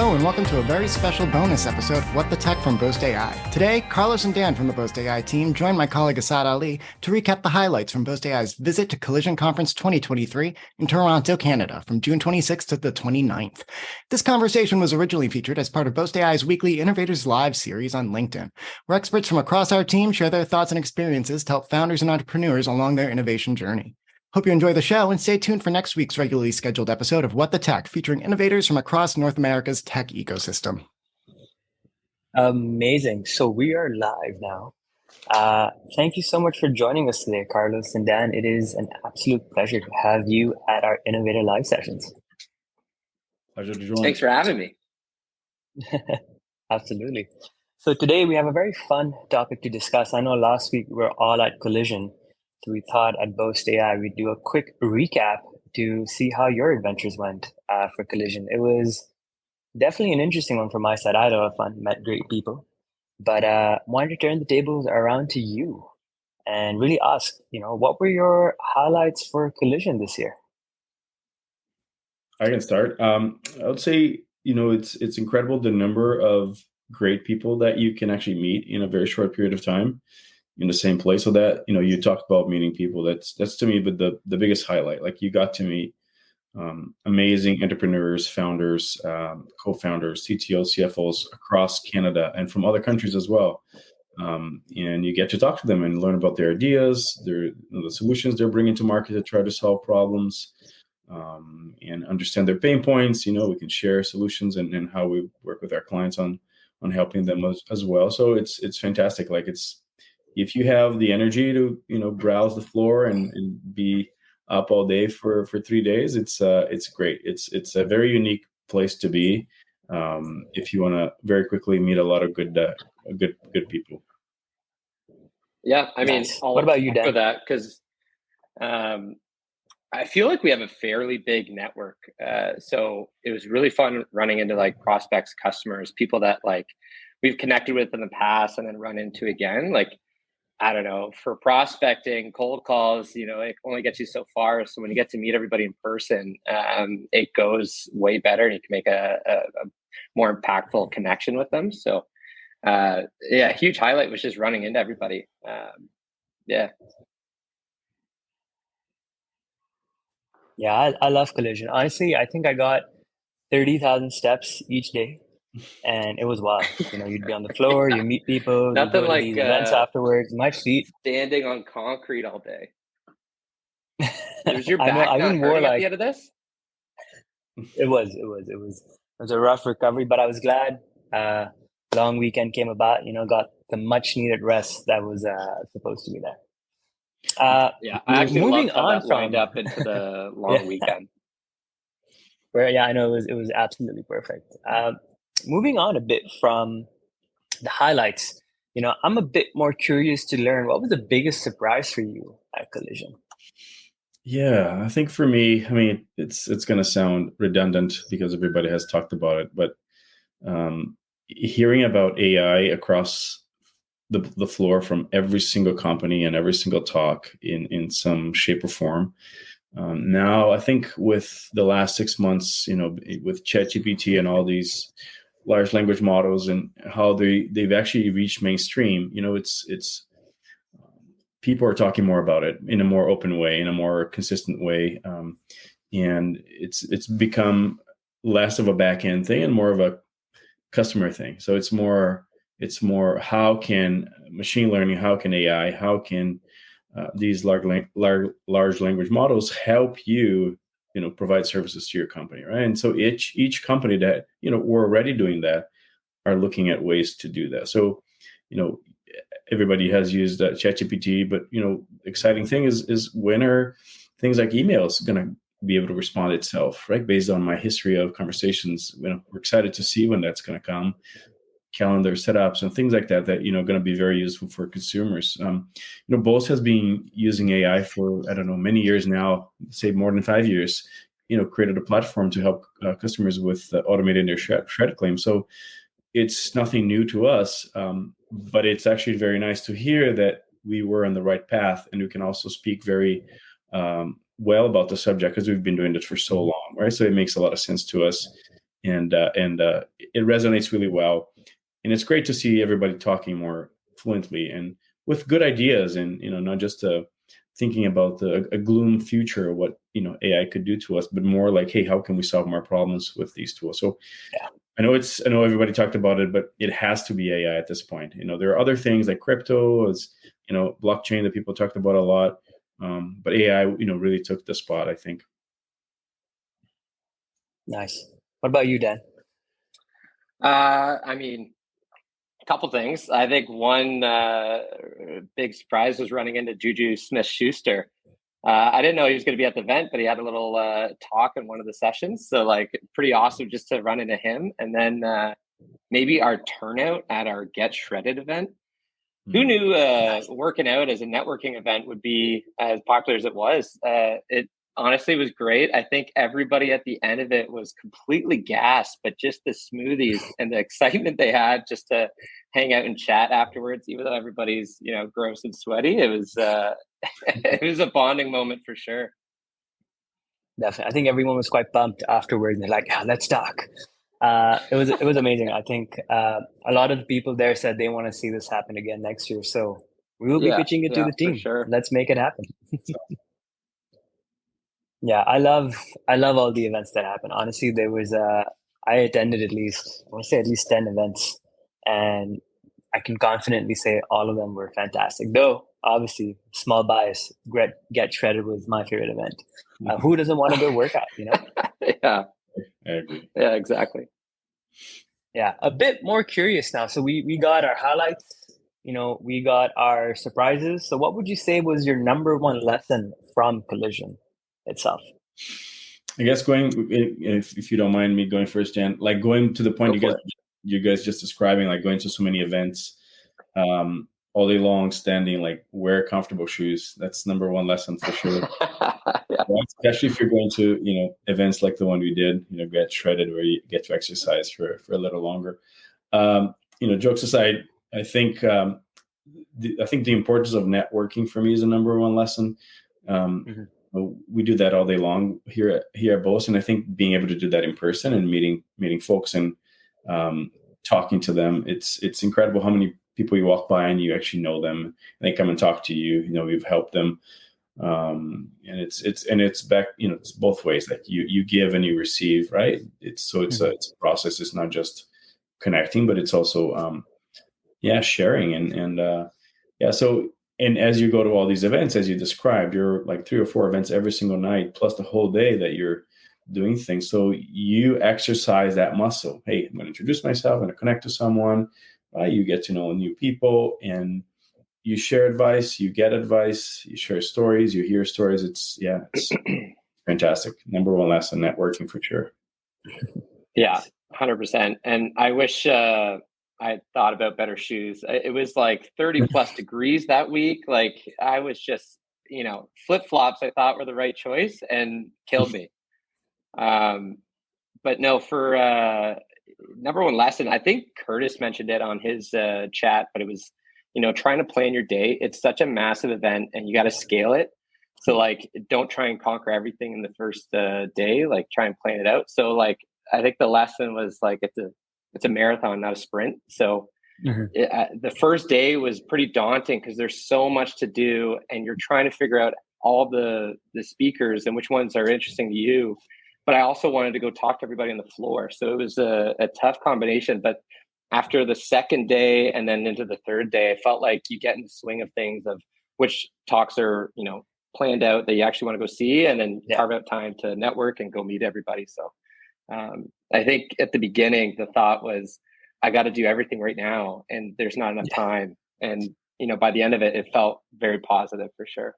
Hello and welcome to a very special bonus episode of What the Tech from Boast AI. Today, Carlos and Dan from the Boast AI team join my colleague Asad Ali to recap the highlights from Boast AI's visit to Collision Conference 2023 in Toronto, Canada from June 26th to the 29th. This conversation was originally featured as part of Boast AI's weekly Innovators Live series on LinkedIn, where experts from across our team share their thoughts and experiences to help founders and entrepreneurs along their innovation journey. Hope you enjoy the show and stay tuned for next week's regularly scheduled episode of What the Tech, featuring innovators from across North America's tech ecosystem. Amazing. So we are live now. Thank you so much for joining us today, Carlos and Dan. It is an absolute pleasure to have you at our Innovator Live sessions. Pleasure to join. Thanks for having me. Absolutely. So today we have a very fun topic to discuss. I know last week we were all at Collision. So we thought at Boast AI, we'd do a quick recap to see how your adventures went for Collision. It was definitely an interesting one from my side. I had a lot of fun, met great people, but wanted to turn the tables around to you and really ask, what were your highlights for Collision this year? I can start. I would say, it's incredible the number of great people that you can actually meet in a very short period of time in the same place. So that, you talked about meeting people. That's to me, but the biggest highlight. Like, you got to meet amazing entrepreneurs, founders, co-founders, CTOs, CFOs across Canada and from other countries as well. And you get to talk to them and learn about their ideas, the solutions they're bringing to market to try to solve problems, and understand their pain points. We can share solutions and how we work with our clients on helping them as well. So it's fantastic. Like, if you have the energy to, browse the floor and be up all day for 3 days, it's great. It's a very unique place to be if you want to very quickly meet a lot of good people. Yeah, I mean, Nice. What about you, Dan? For that, because I feel like we have a fairly big network. So it was really fun running into like prospects, customers, people that like we've connected with in the past and then run into again. Like, I don't know, for prospecting, cold calls, it only gets you so far. So when you get to meet everybody in person, it goes way better and you can make a more impactful connection with them. So huge highlight was just running into everybody. Yeah, I love Collision. Honestly, I think I got 30,000 steps each day. And it was wild. You'd be on the floor, you meet people, nothing you go to like these events afterwards. My feet standing on concrete all day. Was your I know, back I not even hurting wore at the end of this? It was a rough recovery, but I was glad. Long weekend came about. Got the much needed rest that was supposed to be there. I actually moving loved how on that lined up into the long weekend. Where I know it was absolutely perfect. Moving on a bit from the highlights, I'm a bit more curious to learn what was the biggest surprise for you at Collision? Yeah, I think for me, it's going to sound redundant because everybody has talked about it, but hearing about AI across the floor from every single company and every single talk in some shape or form. Now, I think with the last 6 months, with ChatGPT and all these large language models and how they've actually reached mainstream, it's people are talking more about it in a more open way, in a more consistent way, and it's become less of a back end thing and more of a customer thing. So it's more how can machine learning, how can AI, how can these large language models help you, provide services to your company, right? And so each company that were already doing that are looking at ways to do that. So, everybody has used ChatGPT, but exciting thing is when are things like emails going to be able to respond itself, right? Based on my history of conversations, we're excited to see when that's going to come. Calendar setups and things like that going to be very useful for consumers. Boast has been using AI for many years now, say more than 5 years. Created a platform to help customers with automating their shred claims. So it's nothing new to us, but it's actually very nice to hear that we were on the right path, and we can also speak very well about the subject because we've been doing this for so long, right? So it makes a lot of sense to us. and it resonates really well. And it's great to see everybody talking more fluently and with good ideas, and not just thinking about a gloom future of what AI could do to us, but more like, hey, how can we solve more problems with these tools? So Yeah. I know everybody talked about it, but it has to be AI at this point. There are other things like crypto, as blockchain that people talked about a lot, but AI really took the spot, I think. Nice. What about you, Dan? I mean, a couple things. I think one big surprise was running into Juju Smith-Schuster. I didn't know he was going to be at the event, but he had a little talk in one of the sessions. So like pretty awesome just to run into him. And then maybe our turnout at our Get Shredded event. Who knew working out as a networking event would be as popular as it was? It honestly was great. I think everybody at the end of it was completely gassed, but just the smoothies and the excitement they had just to hang out and chat afterwards, even though everybody's gross and sweaty, it was it was a bonding moment for sure. Definitely. I think everyone was quite pumped afterwards. They're like, yeah, let's talk. It was amazing. I think a lot of the people there said they want to see this happen again next year. So we will be pitching it to the team. Sure. Let's make it happen. Yeah, I love all the events that happen. Honestly, there was I attended I want to say at least 10 events, and I can confidently say all of them were fantastic. Though obviously, small bias, Get Shredded was my favorite event. Who doesn't want a good workout? Yeah. I agree. Yeah, exactly. Yeah, a bit more curious now. So we got our highlights, we got our surprises. So what would you say was your number one lesson from Collision itself? I guess if you don't mind me going first, Jan, like going to the point you guys just describing, like going to so many events all day long, standing, like wear comfortable shoes. That's number one lesson for sure. Yeah. Especially if you're going to events like the one we did, Get Shredded, where you get to exercise for a little longer. Jokes aside, I think the importance of networking for me is a number one lesson. We do that all day long here at Boast, and I think being able to do that in person and meeting folks and talking to them, it's incredible how many people you walk by and you actually know them and they come and talk to you. We've helped them, and it's back. It's both ways. Like you give and you receive, right? It's a process. It's not just connecting, but it's also sharing and so. And as you go to all these events, as you described, you're like 3 or 4 events every single night, plus the whole day that you're doing things. So you exercise that muscle. Hey, I'm going to introduce myself. I'm going to connect to someone. You get to know new people, and you share advice. You get advice. You share stories. You hear stories. It's fantastic. Number one lesson, networking for sure. Yeah, 100%. And I wish I thought about better shoes. It was like 30 plus degrees that week. Like I was just, flip-flops I thought were the right choice and killed me. But no, for number one lesson, I think Curtis mentioned it on his chat, but it was, trying to plan your day. It's such a massive event and you got to scale it. So like, don't try and conquer everything in the first day, like try and plan it out. So like, I think the lesson was like, it's a marathon, not a sprint. So the first day was pretty daunting because there's so much to do and you're trying to figure out all the speakers and which ones are interesting to you. But I also wanted to go talk to everybody on the floor. So it was a tough combination. But after the second day and then into the third day, I felt like you get in the swing of things of which talks are, planned out that you actually want to go see and then carve out time to network and go meet everybody. So I think at the beginning, the thought was, I got to do everything right now and there's not enough time. And, by the end of it, it felt very positive for sure.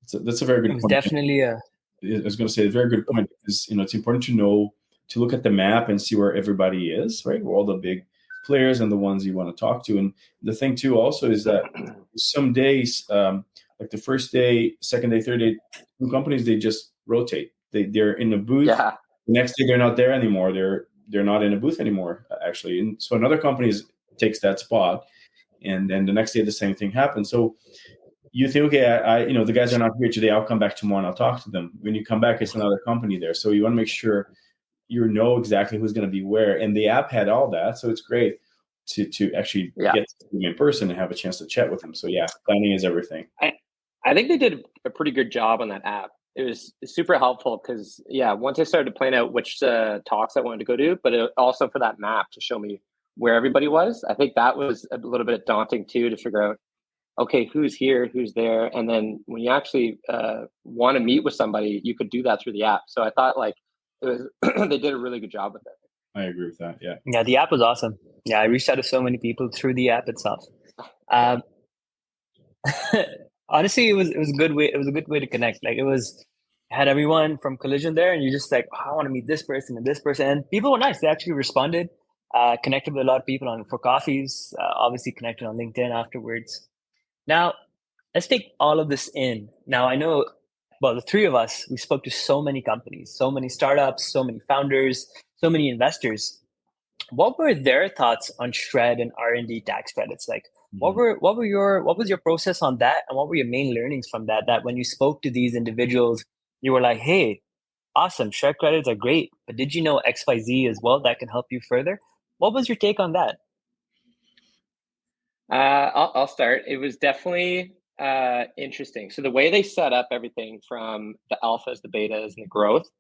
So that's a very good point. Definitely I was going to say a very good point because, it's important to look at the map and see where everybody is, right? Where all the big players and the ones you want to talk to. And the thing too also is that some days, like the first day, second day, third day, some companies, they just rotate. They're in a booth. Yeah. The next day they're not there anymore. They're not in a booth anymore, actually. And so another company takes that spot, and then the next day the same thing happens. So you think, okay, the guys are not here today. I'll come back tomorrow and I'll talk to them. When you come back, it's another company there. So you want to make sure you know exactly who's going to be where. And the app had all that. So it's great to actually get to see them in person and have a chance to chat with them. So yeah, planning is everything. I think they did a pretty good job on that app. It was super helpful because, once I started planning out which talks I wanted to go to, but also for that map to show me where everybody was. I think that was a little bit daunting too, to figure out, okay, who's here, who's there. And then when you actually want to meet with somebody, you could do that through the app. So I thought like it was, they did a really good job with it. I agree with that. Yeah. Yeah, the app was awesome. Yeah, I reached out to so many people through the app itself. Honestly, it was a good way. It was a good way to connect. Like had everyone from Collision there, and you just like, I want to meet this person and this person. And people were nice. They actually responded, connected with a lot of people for coffees. Obviously, connected on LinkedIn afterwards. Now, let's take all of this in. Now, I know, well, the three of us, we spoke to so many companies, so many startups, so many founders, so many investors. What were their thoughts on SR&ED and R&D tax credits? Like, what was your process on that, and what were your main learnings from that? That when you spoke to these individuals, you were like, "Hey, awesome, SR&ED credits are great, but did you know XYZ as well that can help you further?" What was your take on that? I'll start. It was definitely interesting. So the way they set up everything from the alphas, the betas, and the growth,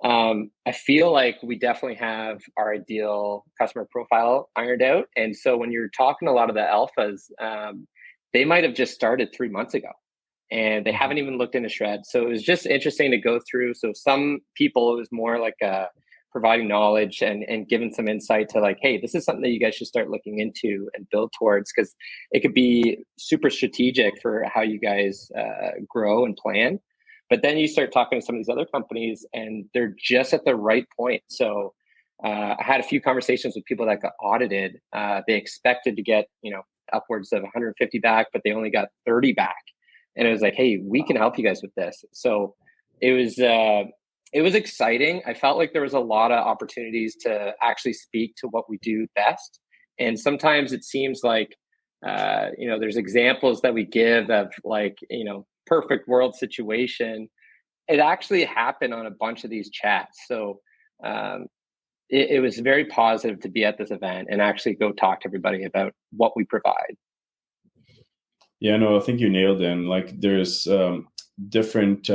I feel like we definitely have our ideal customer profile ironed out. And so when you're talking to a lot of the alphas, they might have just started 3 months ago and they haven't even looked into SR&ED. So it was just interesting to go through. So some people, it was more like providing knowledge and giving some insight to like, hey, this is something that you guys should start looking into and build towards, because it could be super strategic for how you guys grow and plan. But then you start talking to some of these other companies and they're just at the right point. So I had a few conversations with people that got audited. They expected to get, upwards of 150 back, but they only got 30 back. And it was like, hey, we can help you guys with this. So it was exciting. I felt like there was a lot of opportunities to actually speak to what we do best. And sometimes it seems like, there's examples that we give of like, perfect world situation. It actually happened on a bunch of these chats. So it was very positive to be at this event and actually go talk to everybody about what we provide. Yeah, no, I think you nailed it. Like there's different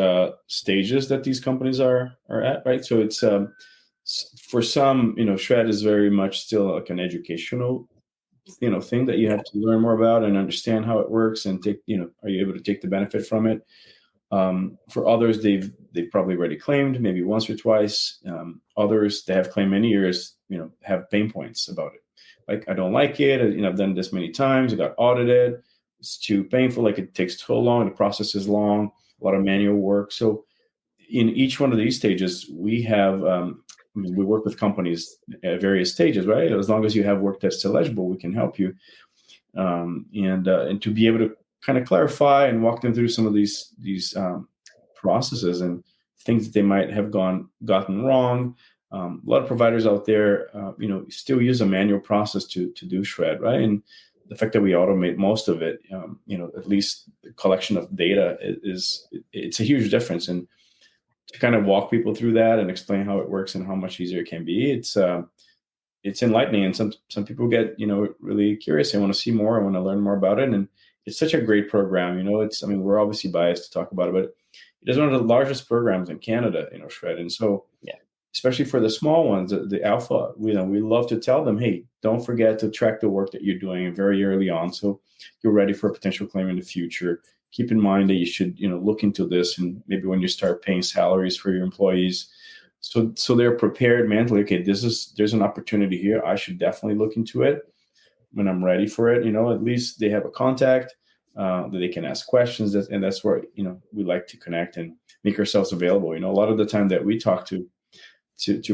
stages that these companies are at, right? So it's for some, SR&ED is very much still like an educational thing that you have to learn more about and understand how it works and take, are you able to take the benefit from it? For others, they've probably already claimed maybe once or twice. Others, they have claimed many years, have pain points about it. Like, I don't like it. I've done this many times. I got audited. It's too painful. Like, it takes too long. The process is long, a lot of manual work. So in each one of these stages, we have, we work with companies at various stages, right? As long as you have work that's eligible, we can help you. And to be able to kind of clarify and walk them through some of these processes and things that they might have gotten wrong. A lot of providers out there, still use a manual process to do SR&ED, right? And the fact that we automate most of it, at least the collection of data it's a huge difference. And to kind of walk people through that and explain how it works and how much easier it can be, it's enlightening. And some people get, really curious. They want to see more. I want to learn more about it. And it's such a great program. We're obviously biased to talk about it, but it is one of the largest programs in Canada, SR&ED. And so, especially for the small ones, the alpha, we love to tell them, hey, don't forget to track the work that you're doing very early on, so you're ready for a potential claim in the future. Keep in mind that you should, look into this, and maybe when you start paying salaries for your employees, so they're prepared mentally. Okay, there's an opportunity here. I should definitely look into it when I'm ready for it. At least they have a contact that they can ask questions, and that's where we like to connect and make ourselves available. A lot of the time that we talk to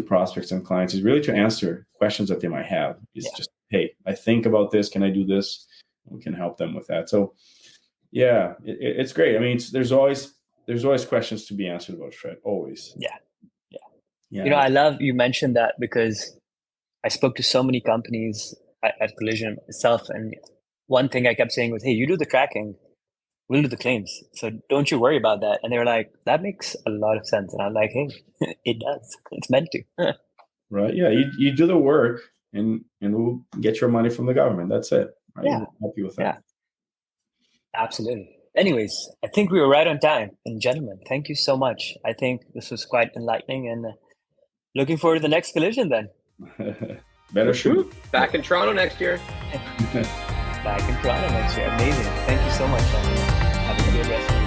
prospects and clients is really to answer questions that they might have. It's just, hey, I think about this. Can I do this? We can help them with that. So, yeah, it's great. I mean, there's always questions to be answered about SR&ED. Always. Yeah. I love you mentioned that, because I spoke to so many companies at Collision itself, and one thing I kept saying was, hey, you do the tracking, we'll do the claims. So don't you worry about that. And they were like, that makes a lot of sense. And I'm like, hey, it does. It's meant to. Right? Yeah, you do the work, and we'll get your money from the government. That's it. Right? Yeah. We'll help you with that. Yeah. Absolutely. Anyways, I think we were right on time. And gentlemen, thank you so much. I think this was quite enlightening, and looking forward to the next collision then. Better shoot. Back in Toronto next year. Back in Toronto next year. Amazing. Thank you so much. Have a good rest.